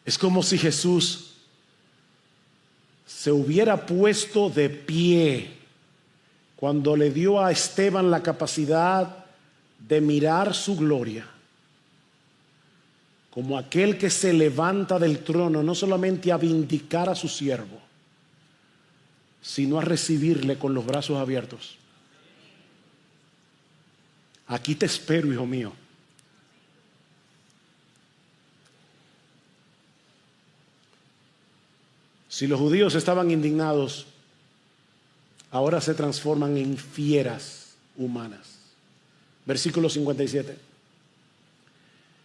Es como si Jesús se hubiera puesto de pie cuando le dio a Esteban la capacidad de mirar su gloria, como aquel que se levanta del trono no solamente a vindicar a su siervo, sino a recibirle con los brazos abiertos. Aquí te espero, hijo mío. Si los judíos estaban indignados, ahora se transforman en fieras humanas. Versículo 57.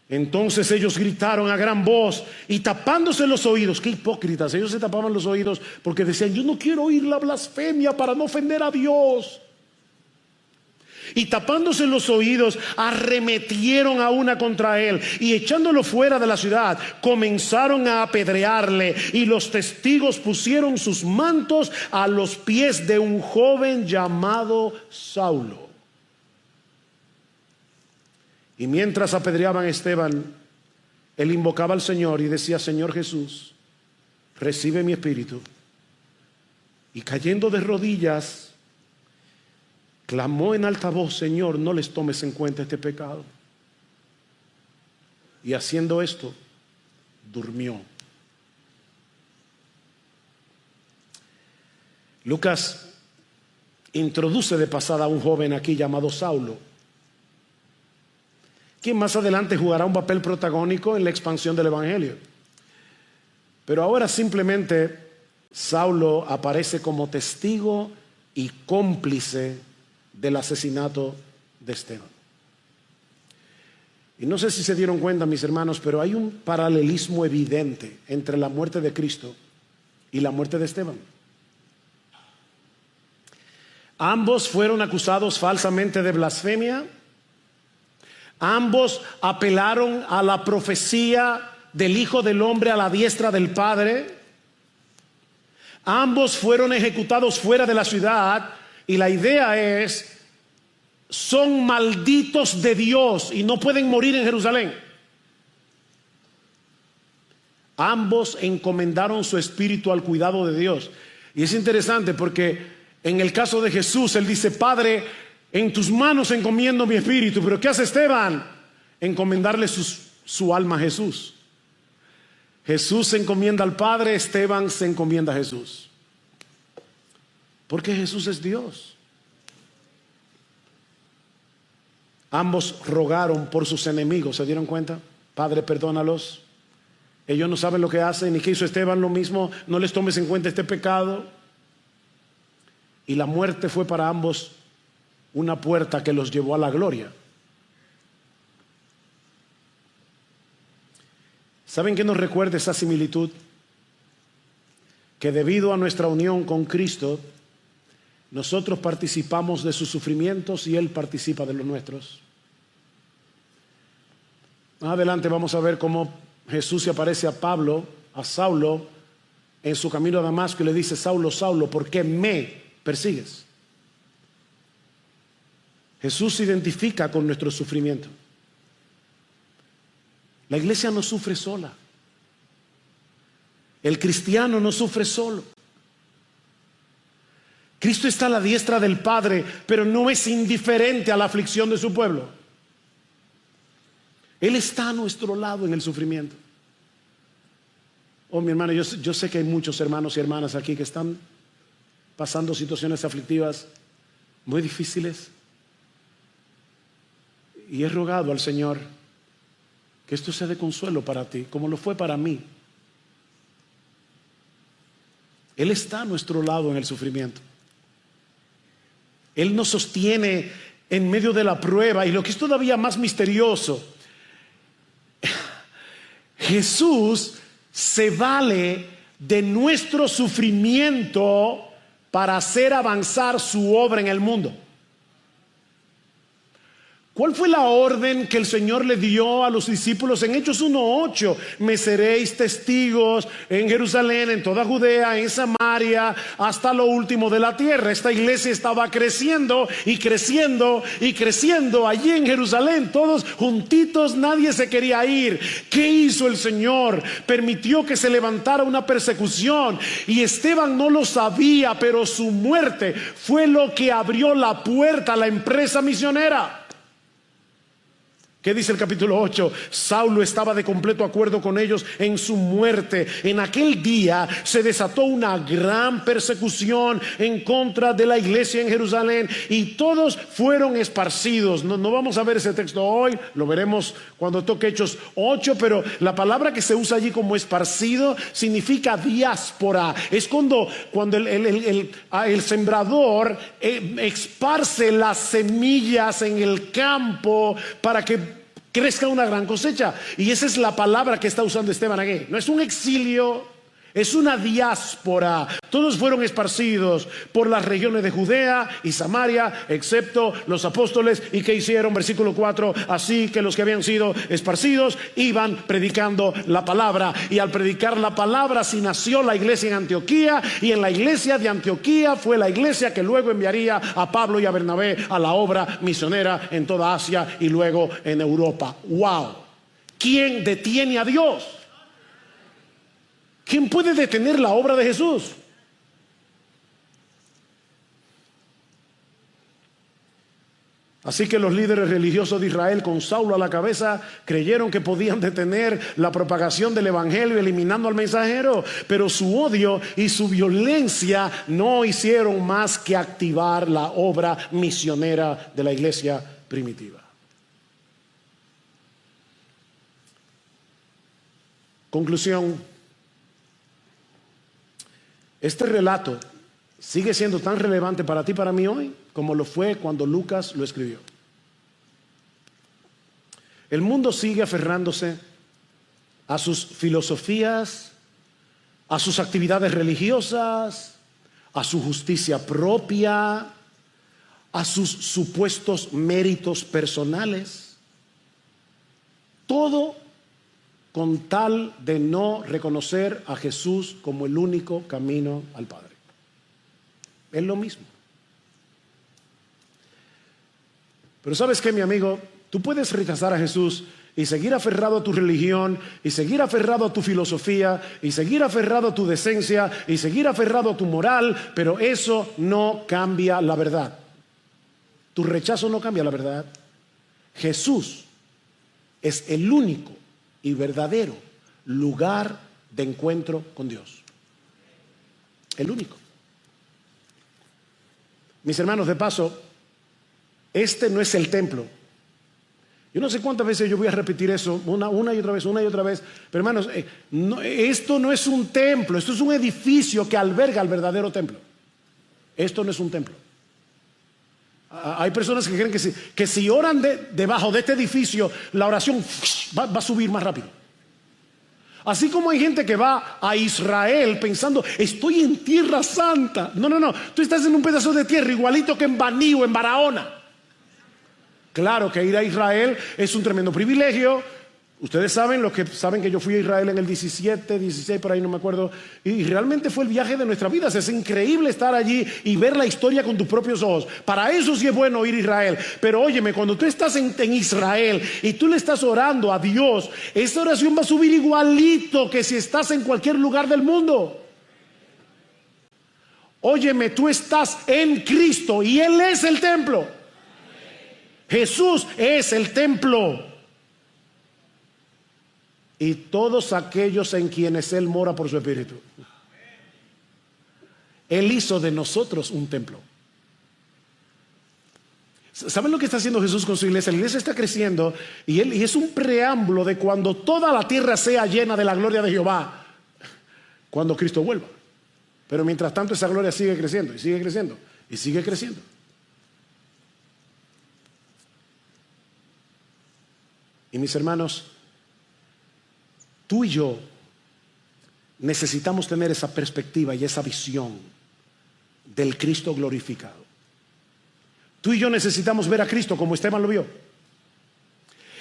Entonces ellos gritaron a gran voz y tapándose los oídos. Qué hipócritas, ellos se tapaban los oídos porque decían, yo no quiero oír la blasfemia para no ofender a Dios. Y tapándose los oídos, arremetieron a una contra él y echándolo fuera de la ciudad, comenzaron a apedrearle. Y los testigos pusieron sus mantos a los pies de un joven llamado Saulo. Y mientras apedreaban a Esteban, él invocaba al Señor y decía, Señor Jesús, recibe mi espíritu. Y cayendo de rodillas, clamó en alta voz: Señor, no les tomes en cuenta este pecado. Y haciendo esto, durmió. Lucas introduce de pasada a un joven aquí llamado Saulo, quien más adelante jugará un papel protagónico en la expansión del evangelio. Pero ahora simplemente Saulo aparece como testigo y cómplice del asesinato de Esteban. Y no sé si se dieron cuenta, mis hermanos, pero hay un paralelismo evidente entre la muerte de Cristo y la muerte de Esteban. Ambos fueron acusados falsamente de blasfemia. Ambos apelaron a la profecía del Hijo del Hombre a la diestra del Padre. Ambos fueron ejecutados fuera de la ciudad. Y la idea es: son malditos de Dios y no pueden morir en Jerusalén. Ambos encomendaron su espíritu al cuidado de Dios. Y es interesante porque en el caso de Jesús, él dice: Padre, en tus manos encomiendo mi espíritu. Pero ¿qué hace Esteban? Encomendarle su alma a Jesús. Jesús se encomienda al Padre, Esteban se encomienda a Jesús. Porque Jesús es Dios. Ambos rogaron por sus enemigos. ¿Se dieron cuenta? Padre, perdónalos. Ellos no saben lo que hacen. ¿Y qué hizo Esteban? Lo mismo. No les tomes en cuenta este pecado. Y la muerte fue para ambos una puerta que los llevó a la gloria. ¿Saben qué nos recuerda esa similitud? Que debido a nuestra unión con Cristo, nosotros participamos de sus sufrimientos y Él participa de los nuestros. Más adelante vamos a ver cómo Jesús se aparece a Saulo, en su camino a Damasco y le dice: Saulo, Saulo, ¿por qué me persigues? Jesús se identifica con nuestro sufrimiento. La iglesia no sufre sola. El cristiano no sufre solo. Cristo está a la diestra del Padre, pero no es indiferente a la aflicción de su pueblo. Él está a nuestro lado en el sufrimiento. Oh, mi hermano, yo sé que hay muchos hermanos y hermanas aquí que están pasando situaciones aflictivas muy difíciles. Y he rogado al Señor que esto sea de consuelo para ti, como lo fue para mí. Él está a nuestro lado en el sufrimiento. Él nos sostiene en medio de la prueba. Y lo que es todavía más misterioso, Jesús se vale de nuestro sufrimiento para hacer avanzar su obra en el mundo. ¿Cuál fue la orden que el Señor le dio a los discípulos en Hechos 1:8? Me seréis testigos en Jerusalén, en toda Judea, en Samaria, hasta lo último de la tierra. Esta iglesia estaba creciendo y creciendo y creciendo allí en Jerusalén, todos juntitos, nadie se quería ir. ¿Qué hizo el Señor? Permitió que se levantara una persecución y Esteban no lo sabía, pero su muerte fue lo que abrió la puerta a la empresa misionera. ¿Qué dice el capítulo 8? Saulo estaba de completo acuerdo con ellos en su muerte. En aquel día se desató una gran persecución en contra de la iglesia en Jerusalén y todos fueron esparcidos. No vamos a ver ese texto hoy, lo veremos cuando toque Hechos 8, pero la palabra que se usa allí como esparcido significa diáspora. Es cuando el sembrador esparce las semillas en el campo para que crezca una gran cosecha. Y esa es la palabra que está usando Esteban aquí. No es un exilio, es una diáspora. Todos fueron esparcidos por las regiones de Judea y Samaria, excepto los apóstoles. ¿Y qué hicieron? Versículo 4: así que los que habían sido esparcidos iban predicando la palabra. Y al predicar la palabra así nació la iglesia en Antioquía. Y en la iglesia de Antioquía fue la iglesia que luego enviaría a Pablo y a Bernabé a la obra misionera en toda Asia y luego en Europa. ¡Wow! ¿Quién detiene a Dios? ¿Quién puede detener la obra de Jesús? Así que los líderes religiosos de Israel, con Saulo a la cabeza, creyeron que podían detener la propagación del evangelio eliminando al mensajero, pero su odio y su violencia no hicieron más que activar la obra misionera de la iglesia primitiva. Conclusión: este relato sigue siendo tan relevante para ti y para mí hoy como lo fue cuando Lucas lo escribió. El mundo sigue aferrándose a sus filosofías, a sus actividades religiosas, a su justicia propia, a sus supuestos méritos personales. Todo con tal de no reconocer a Jesús como el único camino al Padre. Es lo mismo. Pero ¿sabes qué, mi amigo? Tú puedes rechazar a Jesús y seguir aferrado a tu religión, y seguir aferrado a tu filosofía, y seguir aferrado a tu decencia, y seguir aferrado a tu moral, pero eso no cambia la verdad. Tu rechazo no cambia la verdad. Jesús es el único y verdadero lugar de encuentro con Dios. El único. Mis hermanos, de paso, este no es el templo. Yo no sé cuántas veces yo voy a repetir eso, una y otra vez, pero hermanos, esto no es un templo, esto es un edificio que alberga el verdadero templo. Esto no es un templo. Hay personas que creen que si oran debajo de este edificio, la oración va a subir más rápido. Así como hay gente que va a Israel pensando, estoy en tierra santa. No, tú estás en un pedazo de tierra igualito que en Baní o en Barahona. Claro que ir a Israel es un tremendo privilegio. Ustedes saben, los que saben que yo fui a Israel en el 17, 16, por ahí no me acuerdo, y realmente fue el viaje de nuestra vida. Es increíble estar allí y ver la historia con tus propios ojos. Para eso sí es bueno ir a Israel. Pero óyeme, cuando tú estás en Israel y tú le estás orando a Dios, esa oración va a subir igualito que si estás en cualquier lugar del mundo. Óyeme, tú estás en Cristo y Él es el templo. Jesús es el templo. Y todos aquellos en quienes Él mora por su Espíritu. Él hizo de nosotros un templo. ¿Saben lo que está haciendo Jesús con su iglesia? La iglesia está creciendo y es un preámbulo de cuando toda la tierra sea llena de la gloria de Jehová, cuando Cristo vuelva. Pero mientras tanto esa gloria sigue creciendo y sigue creciendo y sigue creciendo. Y mis hermanos, tú y yo necesitamos tener esa perspectiva y esa visión del Cristo glorificado. Tú y yo necesitamos ver a Cristo como Esteban lo vio.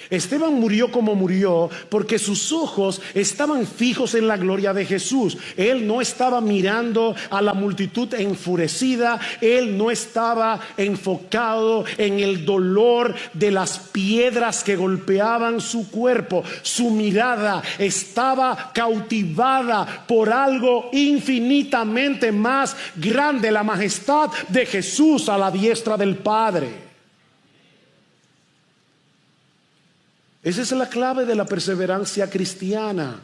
Esteban murió como murió porque sus ojos estaban fijos en la gloria de Jesús. Él no estaba mirando a la multitud enfurecida. Él no estaba enfocado en el dolor de las piedras que golpeaban su cuerpo. Su mirada estaba cautivada por algo infinitamente más grande, la majestad de Jesús a la diestra del Padre. Esa es la clave de la perseverancia cristiana.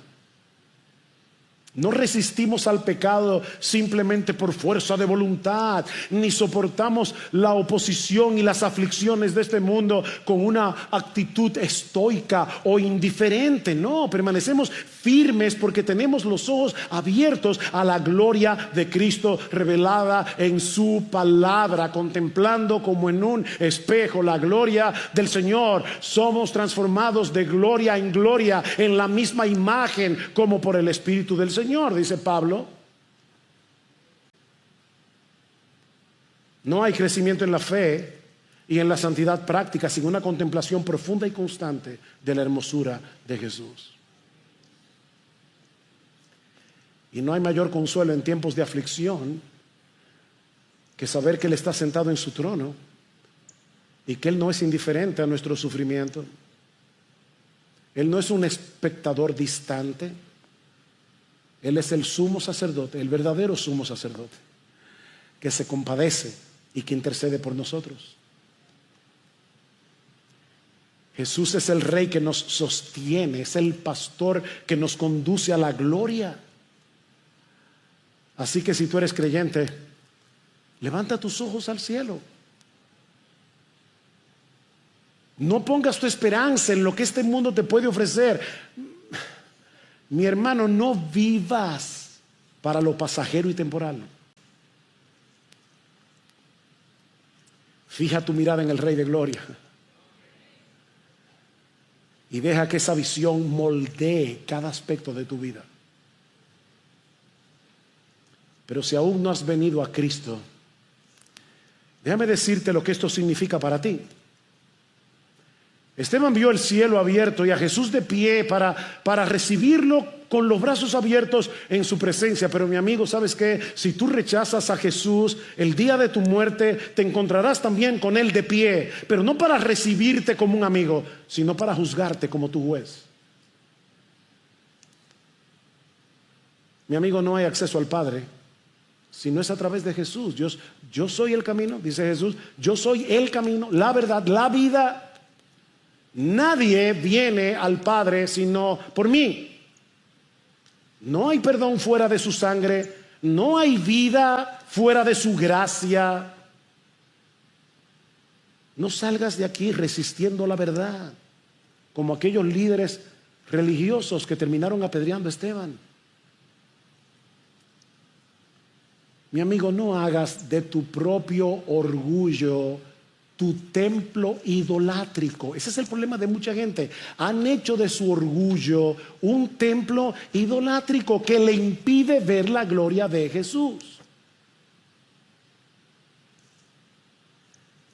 No resistimos al pecado simplemente por fuerza de voluntad, ni soportamos la oposición y las aflicciones de este mundo con una actitud estoica o indiferente. No, permanecemos firmes porque tenemos los ojos abiertos a la gloria de Cristo revelada en su palabra, contemplando como en un espejo la gloria del Señor. Somos transformados de gloria en gloria en la misma imagen como por el Espíritu del Señor, dice Pablo. No hay crecimiento en la fe y en la santidad práctica sin una contemplación profunda y constante de la hermosura de Jesús. Y no hay mayor consuelo en tiempos de aflicción que saber que Él está sentado en su trono y que Él no es indiferente a nuestro sufrimiento. Él no es un espectador distante. Él es el sumo sacerdote, el verdadero sumo sacerdote, que se compadece y que intercede por nosotros. Jesús es el Rey que nos sostiene, es el pastor que nos conduce a la gloria. Así que si tú eres creyente, levanta tus ojos al cielo. No pongas tu esperanza en lo que este mundo te puede ofrecer. Mi hermano, no vivas para lo pasajero y temporal. Fija tu mirada en el Rey de Gloria y deja que esa visión moldee cada aspecto de tu vida. Pero si aún no has venido a Cristo, déjame decirte lo que esto significa para ti. Esteban vio el cielo abierto y a Jesús de pie para recibirlo con los brazos abiertos en su presencia. Pero mi amigo, ¿sabes qué? Si tú rechazas a Jesús, el día de tu muerte te encontrarás también con Él de pie, pero no para recibirte como un amigo, sino para juzgarte como tu juez. Mi amigo, no hay acceso al Padre si no es a través de Jesús. Yo soy el camino, dice Jesús. Yo soy el camino, la verdad, la vida. Nadie viene al Padre sino por mí. No hay perdón fuera de su sangre. No hay vida fuera de su gracia. No salgas de aquí resistiendo la verdad, como aquellos líderes religiosos que terminaron apedreando a Esteban. Mi amigo, no hagas de tu propio orgullo tu templo idolátrico. Ese es el problema de mucha gente. Han hecho de su orgullo un templo idolátrico que le impide ver la gloria de Jesús.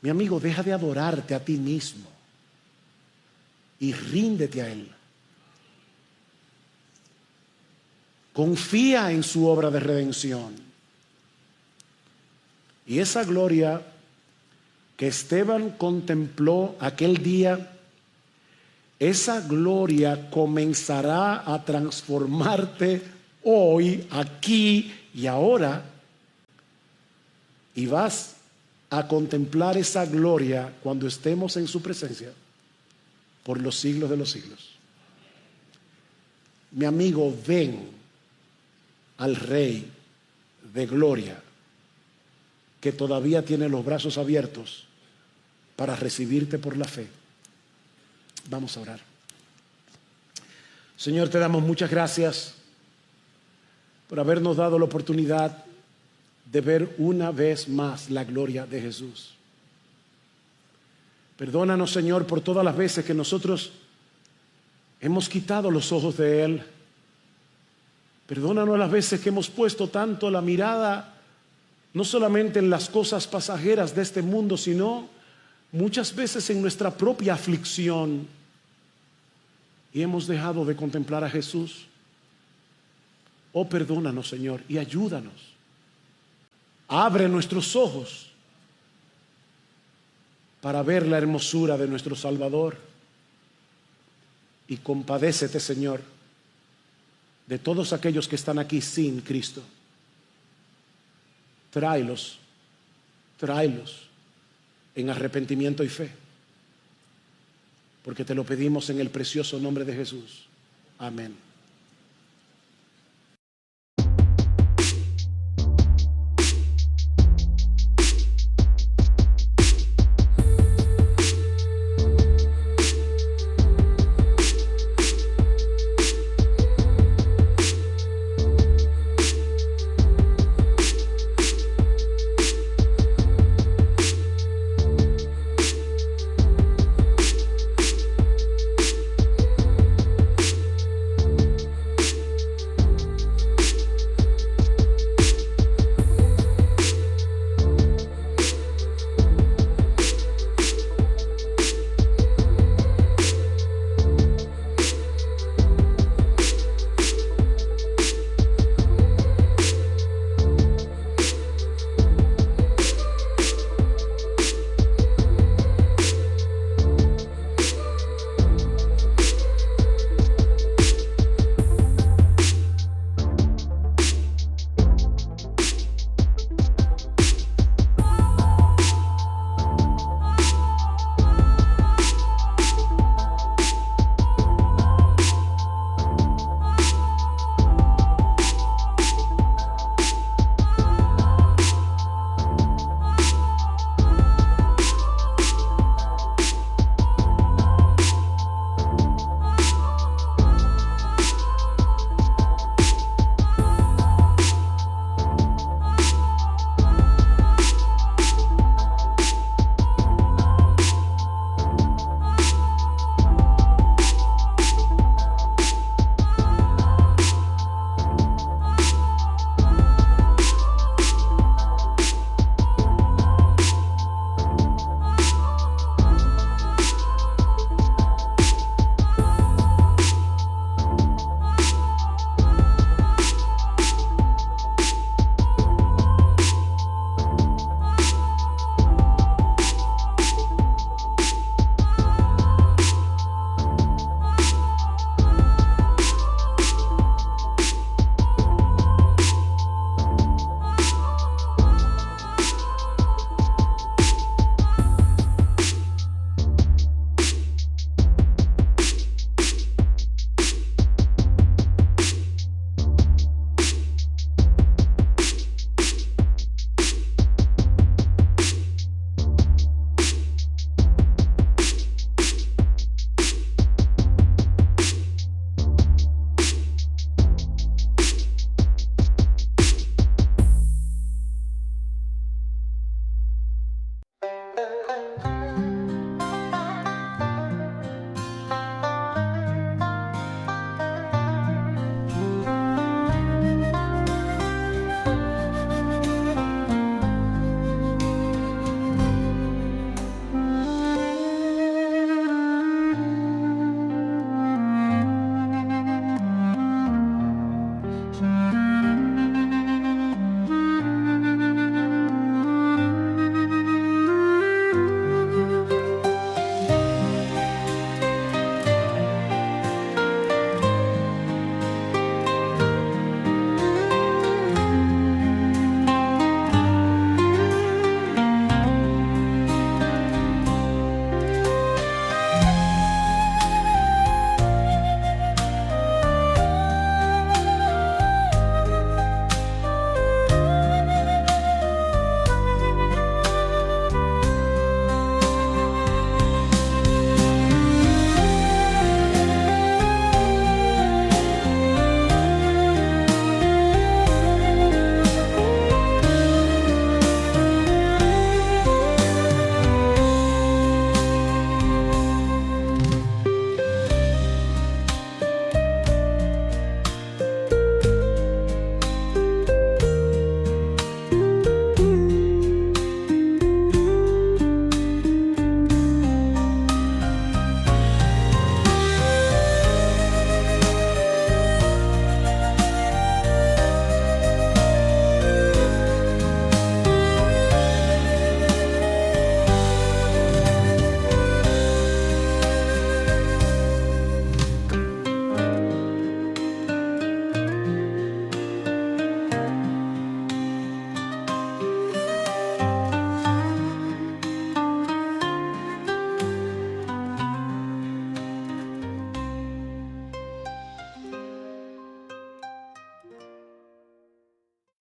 Mi amigo, deja de adorarte a ti mismo y ríndete a Él. Confía en su obra de redención. Y esa gloria que Esteban contempló aquel día, esa gloria comenzará a transformarte hoy, aquí y ahora, y vas a contemplar esa gloria cuando estemos en su presencia por los siglos de los siglos. Mi amigo, ven al Rey de Gloria, que todavía tiene los brazos abiertos para recibirte por la fe. Vamos a orar. Señor, te damos muchas gracias por habernos dado la oportunidad de ver una vez más la gloria de Jesús. Perdónanos, Señor, por todas las veces que nosotros hemos quitado los ojos de Él. Perdónanos las veces que hemos puesto tanto la mirada no solamente en las cosas pasajeras de este mundo, sino muchas veces en nuestra propia aflicción, y hemos dejado de contemplar a Jesús. Oh, perdónanos, Señor, y ayúdanos. Abre nuestros ojos para ver la hermosura de nuestro Salvador, y compadécete, Señor, de todos aquellos que están aquí sin Cristo. Tráelos en arrepentimiento y fe, porque te lo pedimos en el precioso nombre de Jesús. Amén.